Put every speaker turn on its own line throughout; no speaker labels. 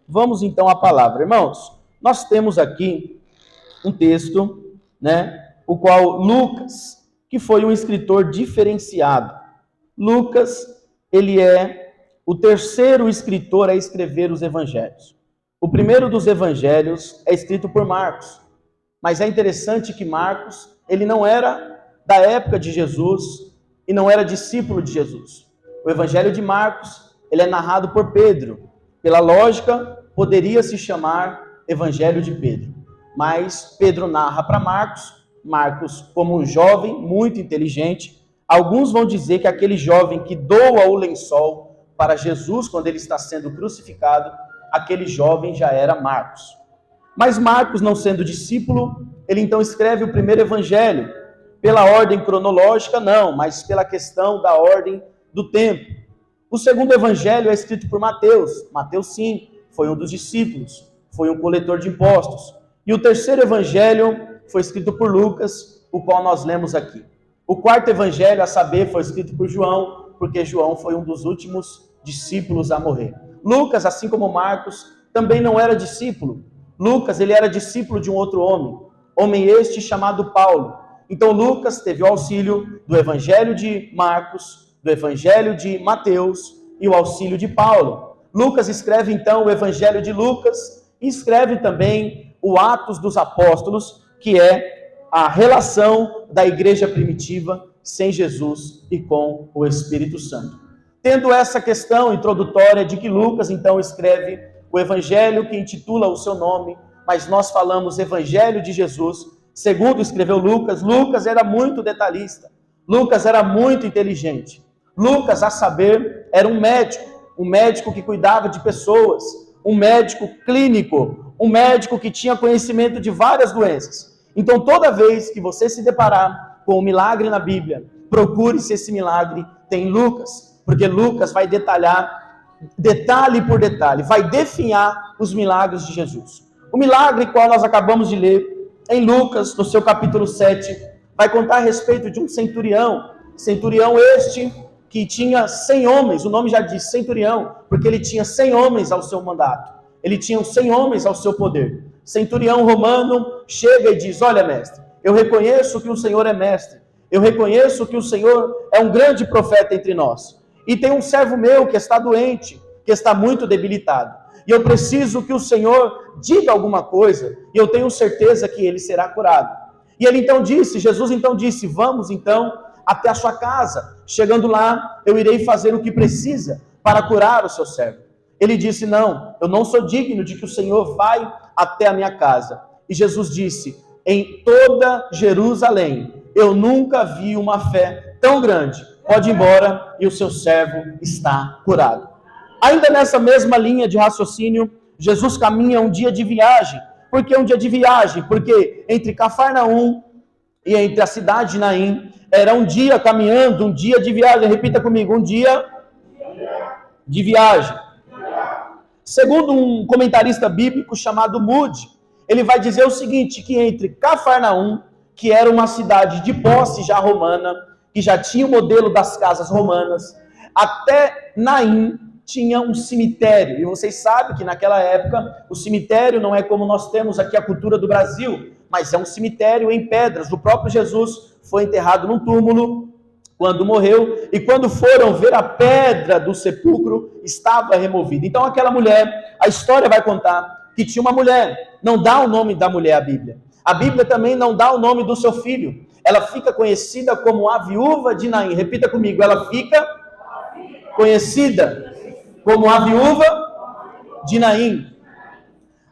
Vamos então à palavra. Irmãos, nós temos aqui um texto, o qual Lucas, que foi um escritor diferenciado. Lucas, ele é o terceiro escritor a escrever os evangelhos. O primeiro dos evangelhos é escrito por Marcos. Mas é interessante que Marcos, ele não era da época de Jesus e não era discípulo de Jesus. O evangelho de Marcos, ele é narrado por Pedro. Pela lógica, poderia se chamar evangelho de Pedro. Mas Pedro narra para Marcos, Marcos como um jovem muito inteligente. Alguns vão dizer que aquele jovem que doa o lençol para Jesus quando ele está sendo crucificado, aquele jovem já era Marcos. Mas Marcos, não sendo discípulo, ele então escreve o primeiro evangelho. Pela ordem cronológica, não, mas pela questão da ordem do tempo. O segundo evangelho é escrito por Mateus. Mateus, sim, foi um dos discípulos, foi um coletor de impostos. E o terceiro evangelho foi escrito por Lucas, o qual nós lemos aqui. O quarto evangelho, a saber, foi escrito por João, porque João foi um dos últimos discípulos a morrer. Lucas, assim como Marcos, também não era discípulo. Lucas, ele era discípulo de um outro homem este chamado Paulo. Então Lucas teve o auxílio do evangelho de Marcos, do evangelho de Mateus e o auxílio de Paulo. Lucas escreve então o evangelho de Lucas e escreve também o Atos dos Apóstolos, que é a relação da igreja primitiva sem Jesus e com o Espírito Santo. Tendo essa questão introdutória de que Lucas então escreve o evangelho que intitula o seu nome, mas nós falamos evangelho de Jesus, segundo escreveu Lucas. Lucas era muito detalhista, Lucas era muito inteligente. Lucas, a saber, era um médico que cuidava de pessoas, um médico clínico, um médico que tinha conhecimento de várias doenças. Então, toda vez que você se deparar com um milagre na Bíblia, procure se esse milagre tem Lucas, porque Lucas vai detalhar, detalhe por detalhe, vai definhar os milagres de Jesus. O milagre qual nós acabamos de ler em Lucas, no seu capítulo 7, vai contar a respeito de um centurião este que tinha 100 homens, o nome já diz centurião, porque ele tinha 100 homens ao seu mandato, ele tinha 100 homens ao seu poder. Centurião romano chega e diz: olha, mestre, eu reconheço que o Senhor é mestre, eu reconheço que o Senhor é um grande profeta entre nós, e tem um servo meu que está doente, que está muito debilitado, e eu preciso que o Senhor diga alguma coisa, e eu tenho certeza que ele será curado. E ele então disse, Jesus então disse: vamos então até a sua casa, chegando lá, eu irei fazer o que precisa para curar o seu servo. Ele disse: não, eu não sou digno de que o Senhor vai até a minha casa. E Jesus disse: em toda Jerusalém, eu nunca vi uma fé tão grande. Pode ir embora, e o seu servo está curado. Ainda nessa mesma linha de raciocínio, Jesus caminha um dia de viagem. Por que um dia de viagem? Porque entre Cafarnaum e entre a cidade de Naim, era um dia caminhando, um dia de viagem. Repita comigo: um dia de viagem. Segundo um comentarista bíblico chamado Moody, ele vai dizer o seguinte, que entre Cafarnaum, que era uma cidade de posse já romana, que já tinha o modelo das casas romanas, até Naim tinha um cemitério. E vocês sabem que naquela época o cemitério não é como nós temos aqui a cultura do Brasil, mas é um cemitério em pedras. O próprio Jesus foi enterrado num túmulo quando morreu, e quando foram ver a pedra do sepulcro, estava removida. Então aquela mulher, a história vai contar que tinha uma mulher, não dá o nome da mulher a Bíblia também não dá o nome do seu filho, ela fica conhecida como a viúva de Naim. Repita comigo: ela fica conhecida como a viúva de Naim.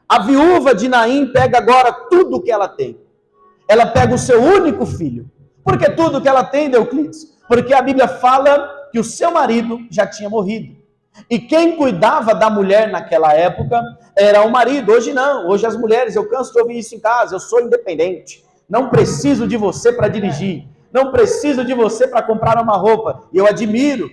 A viúva de Naim pega agora tudo o que ela tem, ela pega o seu único filho. Por que tudo que ela tem, Euclides? Porque a Bíblia fala que o seu marido já tinha morrido. E quem cuidava da mulher naquela época era o marido. Hoje não. Hoje as mulheres, eu canso de ouvir isso em casa: eu sou independente, não preciso de você para dirigir, não preciso de você para comprar uma roupa. E eu admiro,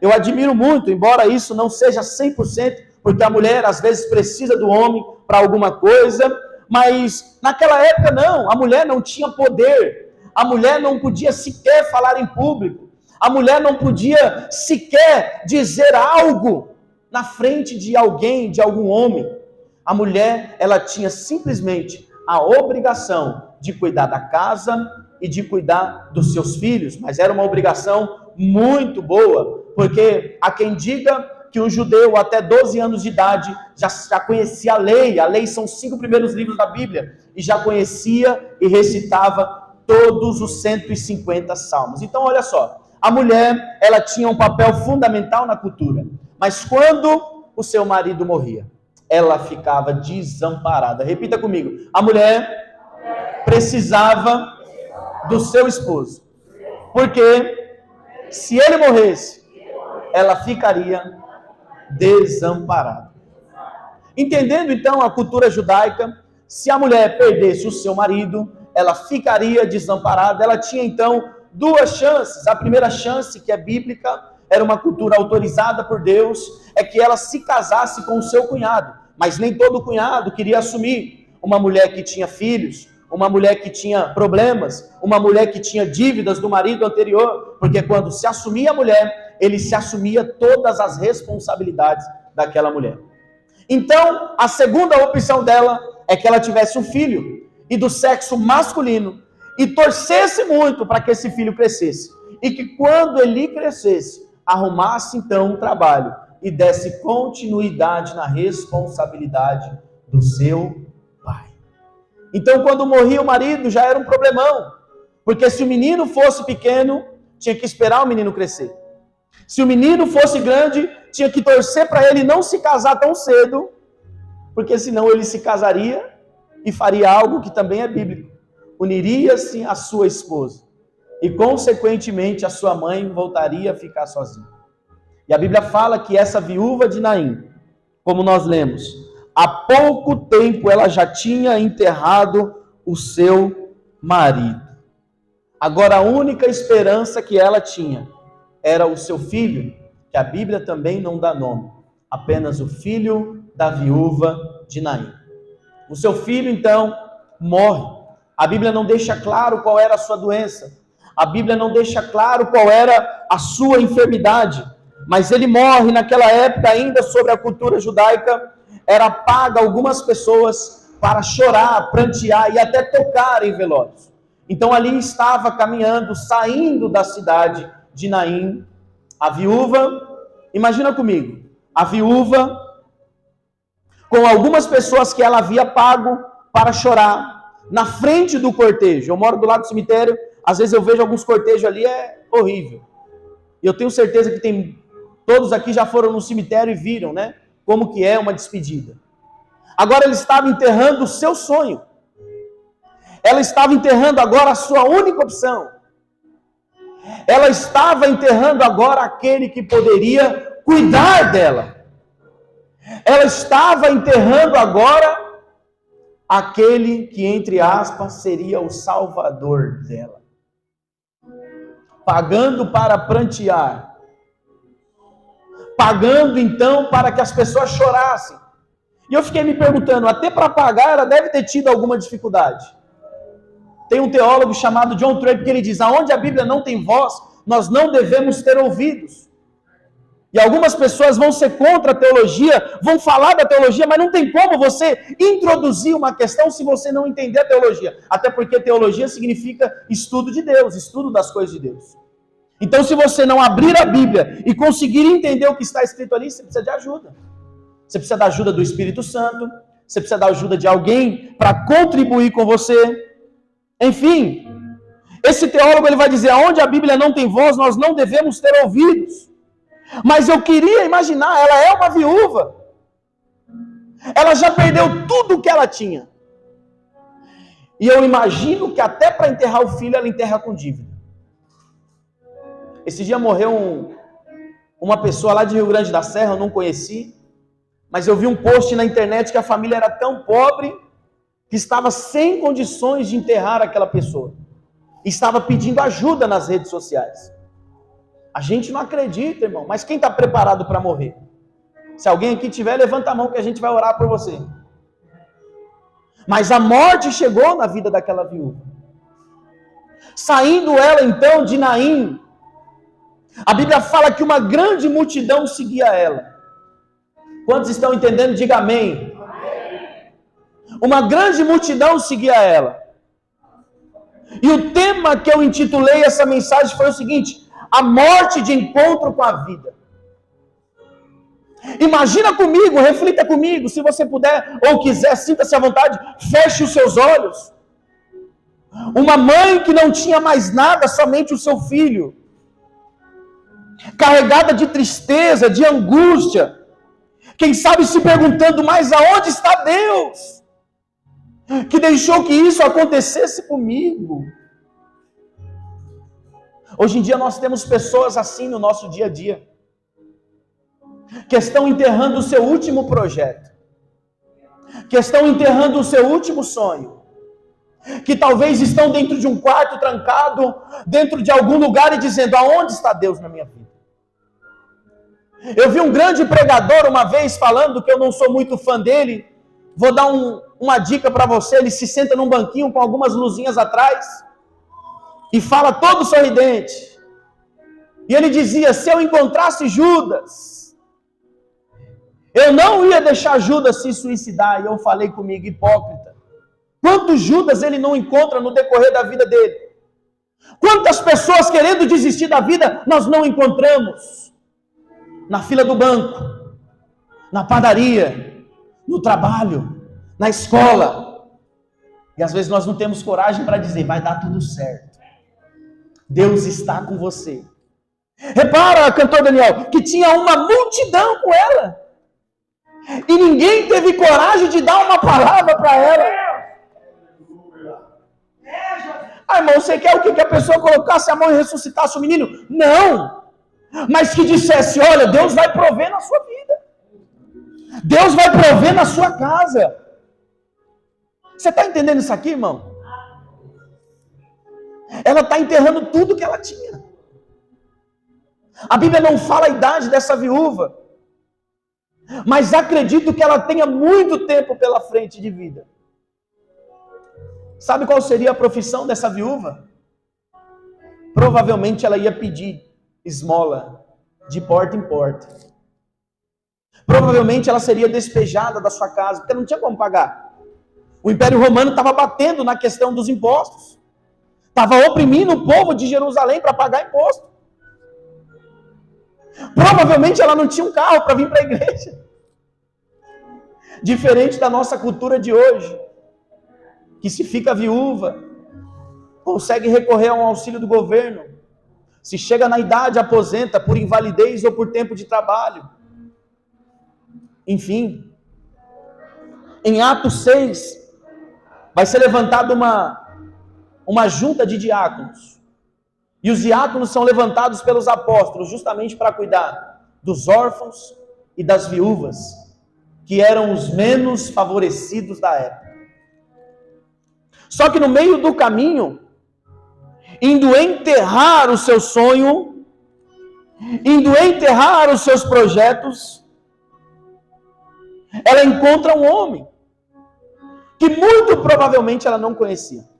Eu admiro muito, embora isso não seja 100%, porque a mulher às vezes precisa do homem para alguma coisa, mas naquela época não. A mulher não tinha poder. A mulher não podia sequer falar em público. A mulher não podia sequer dizer algo na frente de alguém, de algum homem. A mulher, ela tinha simplesmente a obrigação de cuidar da casa e de cuidar dos seus filhos, mas era uma obrigação muito boa, porque há quem diga que um judeu até 12 anos de idade já conhecia a lei são os 5 primeiros livros da Bíblia, e já conhecia e recitava todos os 150 salmos. Então olha só, a mulher, ela tinha um papel fundamental na cultura, mas quando o seu marido morria, ela ficava desamparada. Repita comigo, a mulher precisava do seu esposo, porque se ele morresse, ela ficaria desamparada. Entendendo então a cultura judaica, se a mulher perdesse o seu marido, ela ficaria desamparada. Ela tinha então 2 chances. A primeira chance, que é bíblica, era uma cultura autorizada por Deus, é que ela se casasse com o seu cunhado, mas nem todo cunhado queria assumir uma mulher que tinha filhos, uma mulher que tinha problemas, uma mulher que tinha dívidas do marido anterior, porque quando se assumia a mulher, ele se assumia todas as responsabilidades daquela mulher. Então, a segunda opção dela é que ela tivesse um filho, e do sexo masculino, e torcesse muito para que esse filho crescesse, e que quando ele crescesse, arrumasse então um trabalho, e desse continuidade na responsabilidade do seu pai. Então, quando morria o marido, já era um problemão, porque se o menino fosse pequeno, tinha que esperar o menino crescer. Se o menino fosse grande, tinha que torcer para ele não se casar tão cedo, porque senão ele se casaria e faria algo que também é bíblico. Uniria-se a sua esposa e, consequentemente, a sua mãe voltaria a ficar sozinha. E a Bíblia fala que essa viúva de Naim, como nós lemos, há pouco tempo ela já tinha enterrado o seu marido. Agora a única esperança que ela tinha era o seu filho, que a Bíblia também não dá nome, apenas o filho da viúva de Naim. O seu filho então morre. A Bíblia não deixa claro qual era a sua doença. A Bíblia não deixa claro qual era a sua enfermidade. Mas ele morre. Naquela época, ainda sobre a cultura judaica, era paga algumas pessoas para chorar, prantear e até tocar em velórios. Então ali estava caminhando, saindo da cidade de Naim, a viúva. Imagina comigo, a viúva com algumas pessoas que ela havia pago para chorar na frente do cortejo. Eu moro do lado do cemitério, às vezes eu vejo alguns cortejos ali, é horrível. E eu tenho certeza que todos aqui já foram no cemitério e viram, né? Como que é uma despedida. Agora ele estava enterrando o seu sonho. Ela estava enterrando agora a sua única opção. Ela estava enterrando agora aquele que poderia cuidar dela. Ela estava enterrando agora aquele que, entre aspas, seria o salvador dela. Pagando para prantear. Pagando então para que as pessoas chorassem. E eu fiquei me perguntando, até para pagar ela deve ter tido alguma dificuldade. Tem um teólogo chamado John Trapp que ele diz, aonde a Bíblia não tem voz, nós não devemos ter ouvidos. E algumas pessoas vão ser contra a teologia, vão falar da teologia, mas não tem como você introduzir uma questão se você não entender a teologia. Até porque teologia significa estudo de Deus, estudo das coisas de Deus. Então, se você não abrir a Bíblia e conseguir entender o que está escrito ali, você precisa de ajuda. Você precisa da ajuda do Espírito Santo, você precisa da ajuda de alguém para contribuir com você. Enfim, esse teólogo ele vai dizer, aonde a Bíblia não tem voz, nós não devemos ter ouvidos. Mas eu queria imaginar, ela é uma viúva. Ela já perdeu tudo o que ela tinha. E eu imagino que até para enterrar o filho, ela enterra com dívida. Esse dia morreu uma pessoa lá de Rio Grande da Serra, eu não conheci, mas eu vi um post na internet que a família era tão pobre que estava sem condições de enterrar aquela pessoa. Estava pedindo ajuda nas redes sociais. A gente não acredita, irmão, mas quem está preparado para morrer? Se alguém aqui tiver, levanta a mão que a gente vai orar por você. Mas a morte chegou na vida daquela viúva. Saindo ela então de Naim, a Bíblia fala que uma grande multidão seguia ela. Quantos estão entendendo? Diga amém. Uma grande multidão seguia ela. E o tema que eu intitulei essa mensagem foi o seguinte: a morte de encontro com a vida. Imagina comigo, reflita comigo, se você puder ou quiser, sinta-se à vontade, feche os seus olhos. Uma mãe que não tinha mais nada, somente o seu filho, carregada de tristeza, de angústia, quem sabe se perguntando, mas aonde está Deus? Que deixou que isso acontecesse comigo. Hoje em dia nós temos pessoas assim no nosso dia a dia, que estão enterrando o seu último projeto, que estão enterrando o seu último sonho, que talvez estão dentro de um quarto trancado, dentro de algum lugar e dizendo, aonde está Deus na minha vida? Eu vi um grande pregador uma vez falando, que eu não sou muito fã dele, vou dar uma dica para você, ele se senta num banquinho com algumas luzinhas atrás, e fala todo sorridente, e ele dizia, se eu encontrasse Judas, eu não ia deixar Judas se suicidar. E eu falei comigo, hipócrita, quantos Judas ele não encontra no decorrer da vida dele? Quantas pessoas querendo desistir da vida nós não encontramos? Na fila do banco, na padaria, no trabalho, na escola. E às vezes nós não temos coragem para dizer, vai dar tudo certo. Deus está com você. Repara, cantor Daniel, que tinha uma multidão com ela. E ninguém teve coragem de dar uma palavra para ela. Ah, irmão, você quer o quê? Que a pessoa colocasse a mão e ressuscitasse o menino? Não! Mas que dissesse, olha, Deus vai prover na sua vida. Deus vai prover na sua casa. Você está entendendo isso aqui, irmão? Ela está enterrando tudo que ela tinha. A Bíblia não fala a idade dessa viúva, mas acredito que ela tenha muito tempo pela frente de vida. Sabe qual seria a profissão dessa viúva? Provavelmente ela ia pedir esmola de porta em porta. Provavelmente ela seria despejada da sua casa, porque não tinha como pagar. O Império Romano estava batendo na questão dos impostos. Estava oprimindo o povo de Jerusalém para pagar imposto. Provavelmente ela não tinha um carro para vir para a igreja. Diferente da nossa cultura de hoje, que se fica viúva, consegue recorrer a um auxílio do governo. Se chega na idade, aposenta por invalidez ou por tempo de trabalho. Enfim, em Atos 6, vai ser levantada uma junta de diáconos. E os diáconos são levantados pelos apóstolos justamente para cuidar dos órfãos e das viúvas, que eram os menos favorecidos da época. Só que no meio do caminho, indo enterrar o seu sonho, indo enterrar os seus projetos, ela encontra um homem que muito provavelmente ela não conhecia.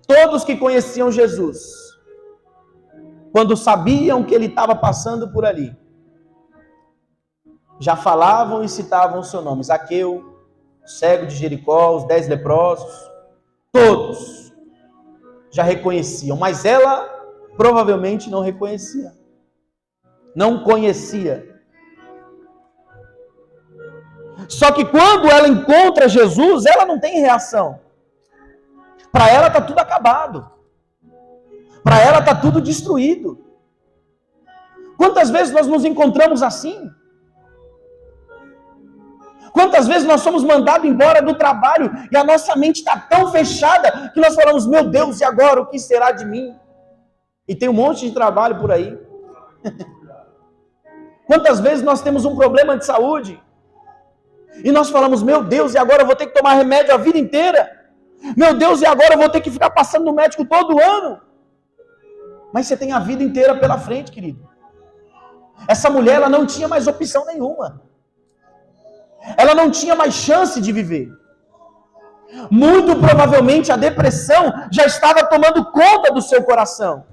Todos que conheciam Jesus, quando sabiam que ele estava passando por ali, já falavam e citavam o seu nome. Zaqueu, cego de Jericó, os 10 leprosos, todos já reconheciam, mas ela provavelmente não reconhecia, não conhecia. Só que quando ela encontra Jesus, ela não tem reação. Para ela está tudo acabado. Para ela está tudo destruído. Quantas vezes nós nos encontramos assim? Quantas vezes nós somos mandados embora do trabalho e a nossa mente está tão fechada que nós falamos, meu Deus, e agora o que será de mim? E tem um monte de trabalho por aí. Quantas vezes nós temos um problema de saúde e nós falamos, meu Deus, e agora eu vou ter que tomar remédio a vida inteira? Meu Deus, e agora eu vou ter que ficar passando no médico todo ano? Mas você tem a vida inteira pela frente, querido. Essa mulher, ela não tinha mais opção nenhuma. Ela não tinha mais chance de viver. Muito provavelmente a depressão já estava tomando conta do seu coração.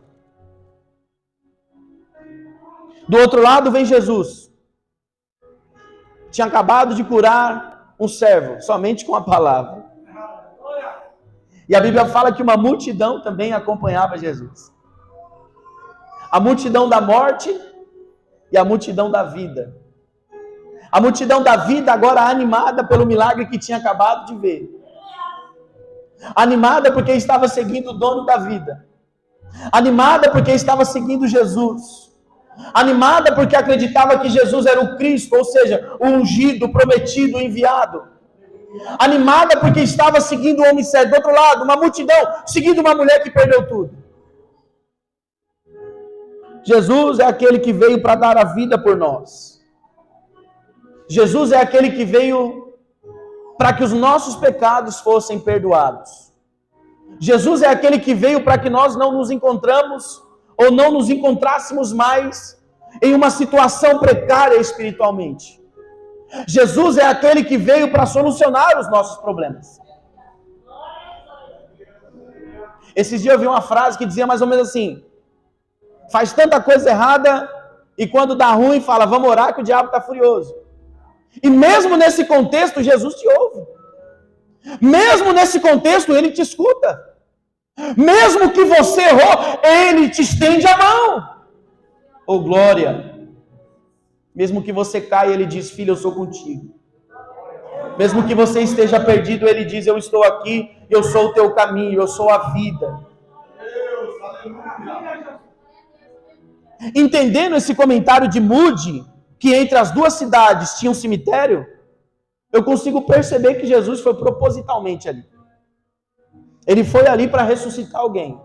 Do outro lado vem Jesus. tinha acabado de curar um servo, somente com a palavra. E a Bíblia fala que uma multidão também acompanhava Jesus. A multidão da morte e a multidão da vida. A multidão da vida agora animada pelo milagre que tinha acabado de ver. Animada porque estava seguindo o dono da vida. Animada porque estava seguindo Jesus. Animada porque acreditava que Jesus era o Cristo, ou seja, o ungido, o prometido, o enviado. Animada porque estava seguindo o homem certo. Do outro lado, uma multidão seguindo uma mulher que perdeu tudo. Jesus é aquele que veio para dar a vida por nós. Jesus é aquele que veio para que os nossos pecados fossem perdoados. Jesus é aquele que veio para que nós não nos encontramos ou não nos encontrássemos mais em uma situação precária espiritualmente. Jesus é aquele que veio para solucionar os nossos problemas. Esses dias eu vi uma frase que dizia mais ou menos assim: faz tanta coisa errada e quando dá ruim fala, vamos orar que o diabo está furioso. E mesmo nesse contexto, Jesus te ouve. Mesmo nesse contexto, Ele te escuta. Mesmo que você errou, Ele te estende a mão. Oh, glória! Mesmo que você caia, Ele diz, filho, eu sou contigo. Mesmo que você esteja perdido, Ele diz, eu estou aqui, eu sou o teu caminho, eu sou a vida. Entendendo esse comentário de Moody, que entre as duas cidades tinha um cemitério, eu consigo perceber que Jesus foi propositalmente ali. Ele foi ali para ressuscitar alguém.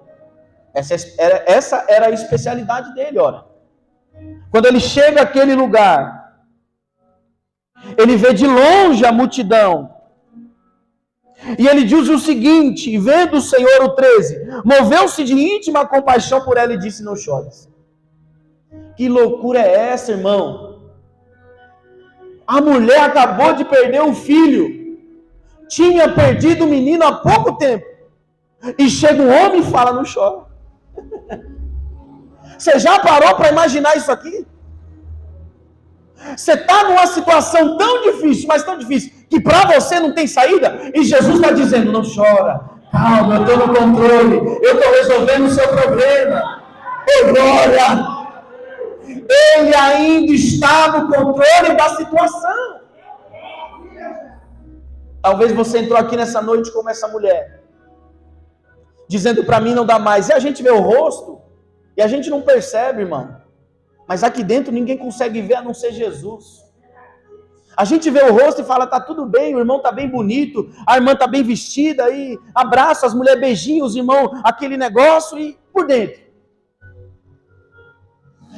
Essa era a especialidade dele, ora. Quando ele chega àquele lugar, ele vê de longe a multidão. E ele diz o seguinte, vendo o Senhor, o 13, moveu-se de íntima compaixão por ela e disse, não chores. Que loucura é essa, irmão? A mulher acabou de perder um filho. Tinha perdido o menino há pouco tempo. E chega um homem e fala, não chora. Você já parou para imaginar isso aqui? Você está numa situação tão difícil, mas tão difícil, que para você não tem saída, e Jesus está dizendo, não chora, calma, eu estou no controle, eu estou resolvendo o seu problema. Oh, glória! Ele ainda está no controle da situação. Talvez você entrou aqui nessa noite como essa mulher, dizendo para mim não dá mais. E a gente vê o rosto, e a gente não percebe, irmão. Mas aqui dentro ninguém consegue ver a não ser Jesus. A gente vê o rosto e fala, tá tudo bem, o irmão tá bem bonito, a irmã tá bem vestida, aí abraça as mulheres, beijinhos, os irmãos, aquele negócio, e por dentro.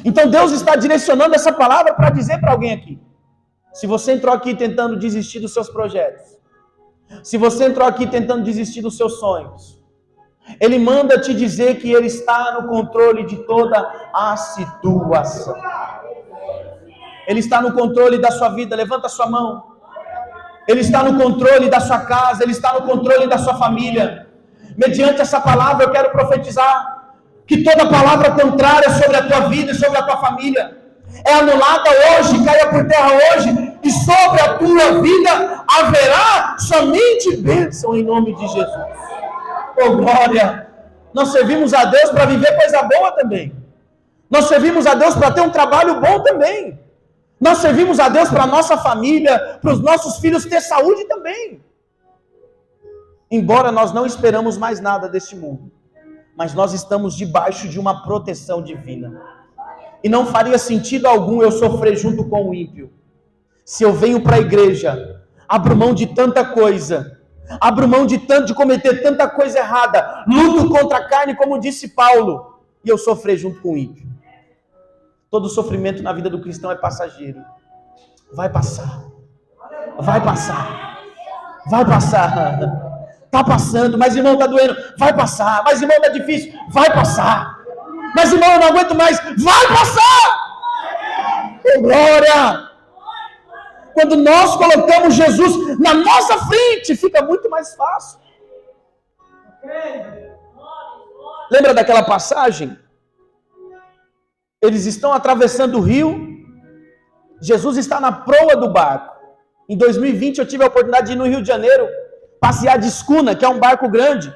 Então Deus está direcionando essa palavra para dizer para alguém aqui. Se você entrou aqui tentando desistir dos seus projetos, se você entrou aqui tentando desistir dos seus sonhos, Ele manda te dizer que Ele está no controle de toda a situação. Ele está no controle da sua vida, levanta a sua mão. Ele está no controle da sua casa, Ele está no controle da sua família. Mediante essa palavra eu quero profetizar que toda palavra contrária sobre a tua vida e sobre a tua família é anulada hoje, caia por terra hoje, e sobre a tua vida haverá somente bênção em nome de Jesus. Oh, glória! Nós servimos a Deus para viver coisa boa também. Nós servimos a Deus para ter um trabalho bom também. Nós servimos a Deus para a nossa família, para os nossos filhos ter saúde também. Embora nós não esperamos mais nada deste mundo, mas nós estamos debaixo de uma proteção divina. E não faria sentido algum eu sofrer junto com o ímpio. Se eu venho para a igreja, abro mão de tanta coisa, abro mão de cometer tanta coisa errada, luto contra a carne, como disse Paulo, e eu sofrer junto com o ímpio. Todo sofrimento na vida do cristão é passageiro. Vai passar. Vai passar. Vai passar. Está passando, mas irmão está doendo, vai passar. Mas irmão está difícil, vai passar. Mas irmão eu não aguento mais, vai passar. Oh, glória! Quando nós colocamos Jesus na nossa frente, fica muito mais fácil. Lembra daquela passagem? Eles estão atravessando o rio, Jesus está na proa do barco. Em 2020 eu tive a oportunidade de ir no Rio de Janeiro, passear de escuna, que é um barco grande.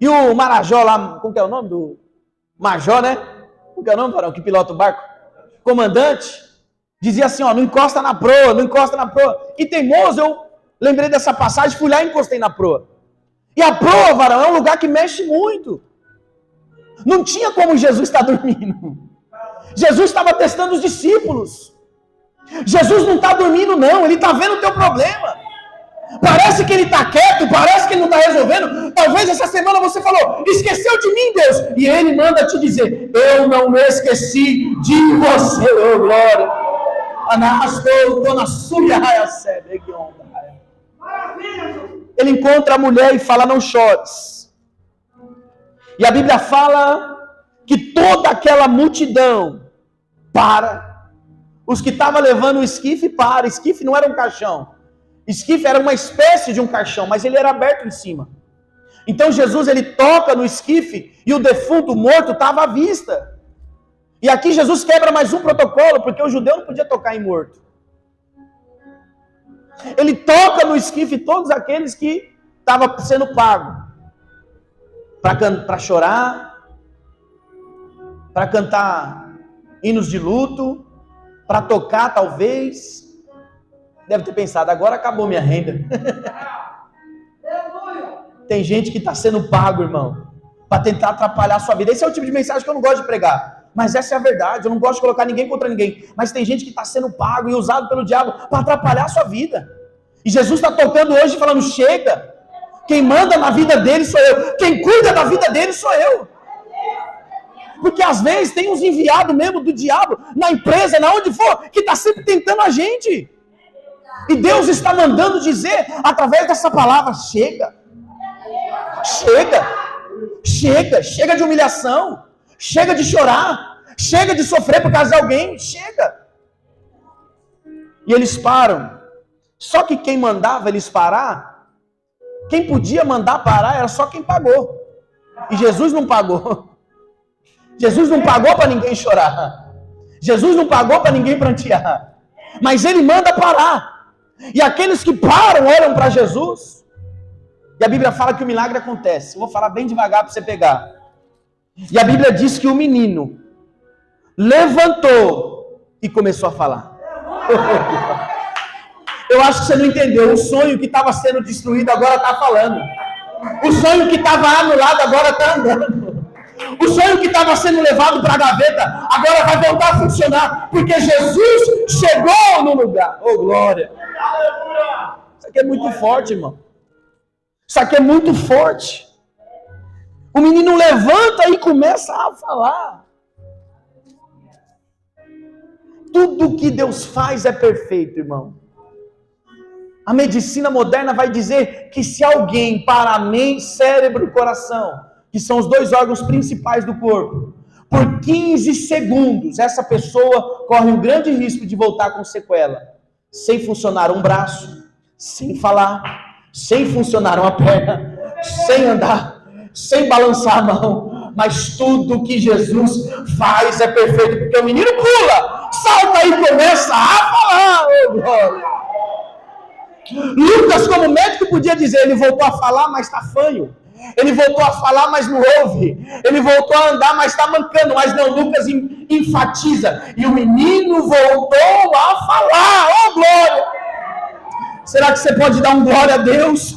E o Marajó lá, como que é o nome do Major, né? Como que é o nome, Varão, que pilota o barco? Comandante, dizia assim, ó, não encosta na proa, não encosta na proa. E teimoso, eu lembrei dessa passagem, fui lá e encostei na proa. E a proa, Varão, é um lugar que mexe muito. Não tinha como Jesus estar dormindo. Jesus estava testando os discípulos. Jesus não está dormindo não, Ele está vendo o teu problema. Parece que Ele está quieto, parece que Ele não está resolvendo. Talvez essa semana você falou, esqueceu de mim, Deus. E Ele manda te dizer, eu não me esqueci de você, oh glória. Ele encontra a mulher e fala, não chores. E a Bíblia fala que toda aquela multidão para. Os que estavam levando o esquife para. Esquife não era um caixão. Esquife era uma espécie de um caixão, mas ele era aberto em cima. Então Jesus ele toca no esquife e o defunto, o morto, estava à vista. E aqui Jesus quebra mais um protocolo, porque o judeu não podia tocar em morto. Ele toca no esquife todos aqueles que estavam sendo pagos para chorar, para cantar hinos de luto, para tocar talvez. Deve ter pensado, agora acabou minha renda. Tem gente que está sendo pago, irmão, para tentar atrapalhar a sua vida. Esse é o tipo de mensagem que eu não gosto de pregar. Mas essa é a verdade, eu não gosto de colocar ninguém contra ninguém. Mas tem gente que está sendo pago e usado pelo diabo para atrapalhar a sua vida. E Jesus está tocando hoje falando, chega. Quem manda na vida dele sou eu. Quem cuida da vida dele sou eu. Porque às vezes tem uns enviados mesmo do diabo, na empresa, na onde for, que está sempre tentando a gente. E Deus está mandando dizer, através dessa palavra, chega. Chega. Chega. Chega de humilhação. Chega de chorar. Chega de sofrer por causa de alguém. Chega. E eles param. Só que quem mandava eles parar, quem podia mandar parar era só quem pagou. E Jesus não pagou. Jesus não pagou para ninguém chorar. Jesus não pagou para ninguém prantear. Mas Ele manda parar. E aqueles que param olham para Jesus. E a Bíblia fala que o milagre acontece. Eu vou falar bem devagar para você pegar. E a Bíblia diz que o menino levantou e começou a falar. Eu acho que você não entendeu. O sonho que estava sendo destruído agora está falando. O sonho que estava anulado agora está andando. O sonho que estava sendo levado para a gaveta agora vai voltar a funcionar. Porque Jesus chegou no lugar. Oh, glória. Isso aqui é muito forte, irmão. Isso aqui é muito forte. O menino levanta e começa a falar. Tudo que Deus faz é perfeito, irmão. A medicina moderna vai dizer que se alguém para a mente, cérebro e coração, que são os dois órgãos principais do corpo, por 15 segundos, essa pessoa corre um grande risco de voltar com sequela. Sem funcionar um braço, sem falar, sem funcionar uma perna, sem andar, sem balançar a mão. Mas tudo que Jesus faz é perfeito, porque o menino pula, salta e começa a falar. Oh, glória. Lucas, como médico, podia dizer, ele voltou a falar, mas está fanho. Ele voltou a falar, mas não ouve. Ele voltou a andar, mas está mancando. Mas não, Lucas enfatiza. E o menino voltou a falar. Oh, glória! Será que você pode dar um glória a Deus?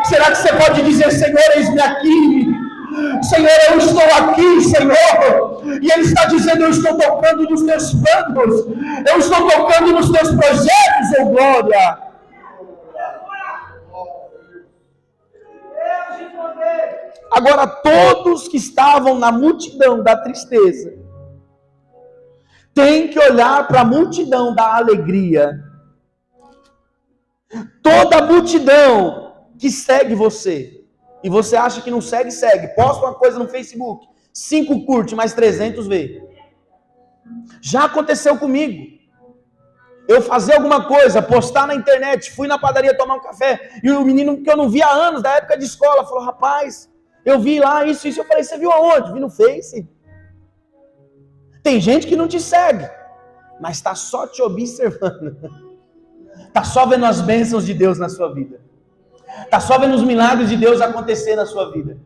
Será que você pode dizer, Senhor, eis-me aqui. Senhor, eu estou aqui, Senhor. E Ele está dizendo, eu estou tocando nos teus planos. Eu estou tocando nos teus projetos, oh, glória! Agora todos que estavam na multidão da tristeza têm que olhar para a multidão da alegria. Toda a multidão que segue você, e você acha que não segue, segue. Posta uma coisa no Facebook, 5 curte, mais 300 vê. Já aconteceu comigo. Eu fazer alguma coisa, postar na internet, fui na padaria tomar um café, e o menino que eu não via há anos, da época de escola, falou, rapaz, eu vi lá isso. Eu falei, você viu aonde? Vi no Face. Tem gente que não te segue, mas está só te observando. Está só vendo as bênçãos de Deus na sua vida. Está só vendo os milagres de Deus acontecer na sua vida.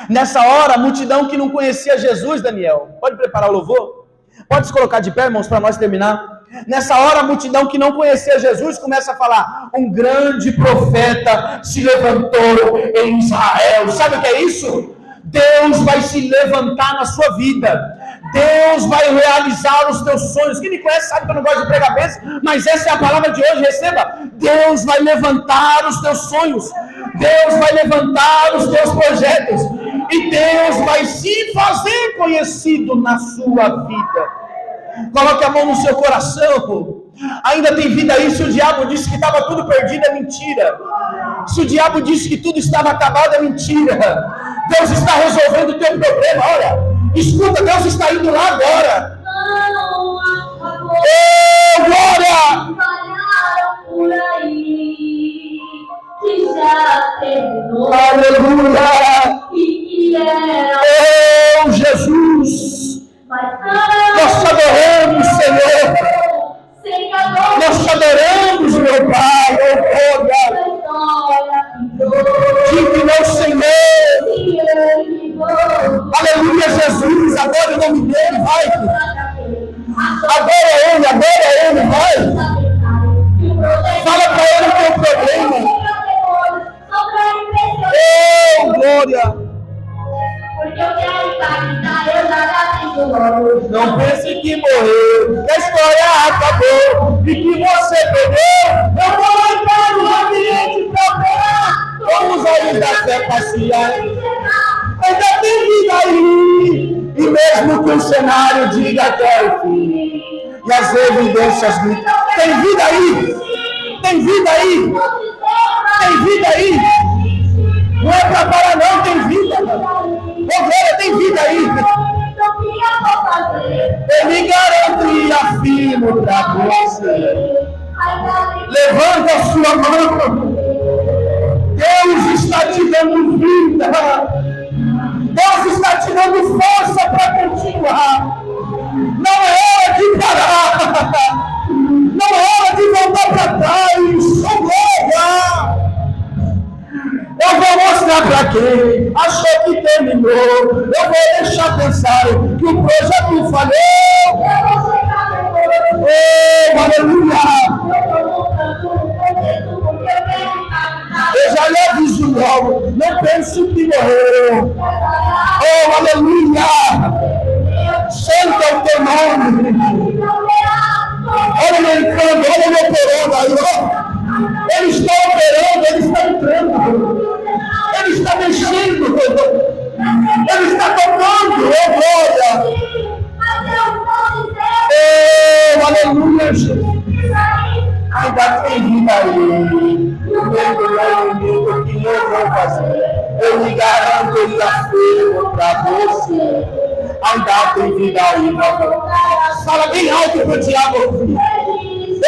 Nessa hora, a multidão que não conhecia Jesus, Daniel, pode preparar o louvor? Pode se colocar de pé, irmãos, para nós terminar. Nessa hora, a multidão que não conhecia Jesus começa a falar: um grande profeta se levantou em Israel. Sabe o que é isso? Deus vai se levantar na sua vida. Deus vai realizar os teus sonhos. Quem me conhece sabe que eu não gosto de pregar bênção, mas essa é a palavra de hoje, receba. Deus vai levantar os teus sonhos. Deus vai levantar os teus projetos. E Deus vai se fazer conhecido na sua vida. Coloque a mão no seu coração. Ainda tem vida aí. Se o diabo disse que estava tudo perdido, é mentira. Se o diabo disse que tudo estava acabado, é mentira. Deus está resolvendo o teu problema. Olha, escuta, Deus está indo lá agora. Oh, glória! Aleluia! Oh, Jesus! Nós te adoramos, Senhor. Nós te adoramos, meu Pai. Oh, glória! Digno é o Senhor. Aleluia, Jesus. Adora o nome dele, vai. Adora ele, vai. Fala para ele o teu problema. Oh, glória. Não pense que morreu, que a história acabou e que você perdeu. Eu vou entrar no ambiente pra orar. Vamos olhos da fé passear. Ainda tem vida aí, e mesmo que o cenário diga até o fim, e as evidências gritam: tem vida aí, tem vida aí, tem vida aí. Não é pra parar, não, tem vida. Oh, glória, tem vida aí. Eu me garanto e afirmo pra você. Levanta a sua mão. Deus está te dando vida. Deus está te dando força para continuar. Não é hora de parar. Não é hora de voltar para trás. Oh, glória! Eu vou mostrar para quem achou que terminou. Eu vou deixar pensar que o projeto falhou. Oh, aleluia! Eu já lhe aviso logo. Não pense que morreu. Oh, aleluia! Santa o teu nome. Olha meu encanto, olha meu corona aí, ó. Ele está operando, ele está entrando. Ele está mexendo. Ele está tocando. Oh, glória. Oh, aleluia, Jesus. Ainda tem vida aí. O que eu vou fazer? Eu me garanto e afirmo para você. Ainda tem vida aí, meu irmão. Fala bem alto para o diabo ouvir.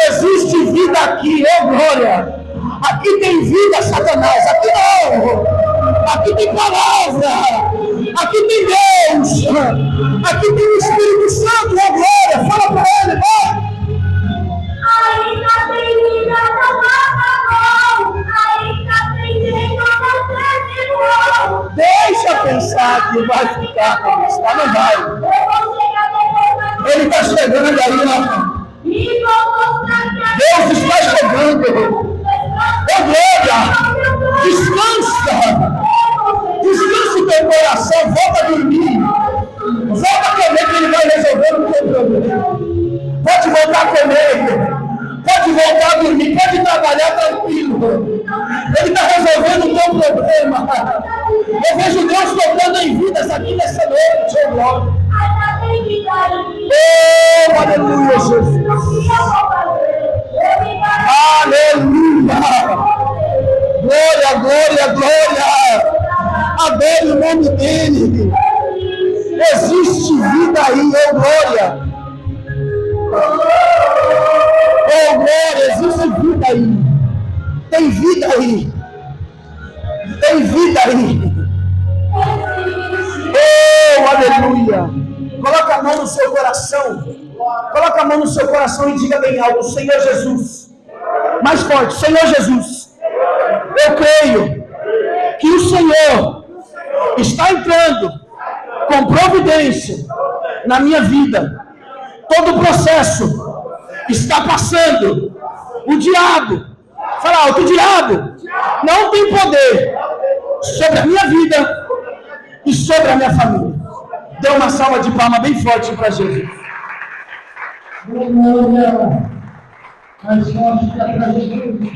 Existe vida aqui, oh glória. Aqui tem vida, Satanás. Aqui não. Aqui tem palavra. Aqui tem Deus. Aqui tem o Espírito Santo, oh glória. Fala para ele, vai. Ainda tem vida, não acabou. Ainda tem jeito, você de deixa pensar que vai ficar como está, não vai. Ele está chegando aí, ó. Deus está chegando. Oh glória! Descansa! Descansa o teu coração, volta a dormir. Volta a comer que ele vai resolver o teu problema. Pode voltar a comer. Pode voltar a dormir. Pode trabalhar tranquilo. Ele está resolvendo o teu problema. Eu vejo Deus tocando em vidas aqui nessa noite, oh glória. Oh, aleluia, Jesus. Aleluia. Glória, glória, glória. Adore o nome dele. Existe vida aí, oh glória. Oh glória, existe vida aí. Tem vida aí. Tem vida aí. Oh, aleluia. Coloca a mão no seu coração. Coloca a mão no seu coração e diga bem alto: Senhor Jesus, Mais forte. Senhor Jesus, eu creio que o Senhor está entrando com providência na minha vida. Todo o processo está passando. O diabo, fala alto, o diabo não tem poder sobre a minha vida e sobre a minha família. Dê uma salva de palmas bem forte para Jesus.
Glória. Mais forte para Jesus.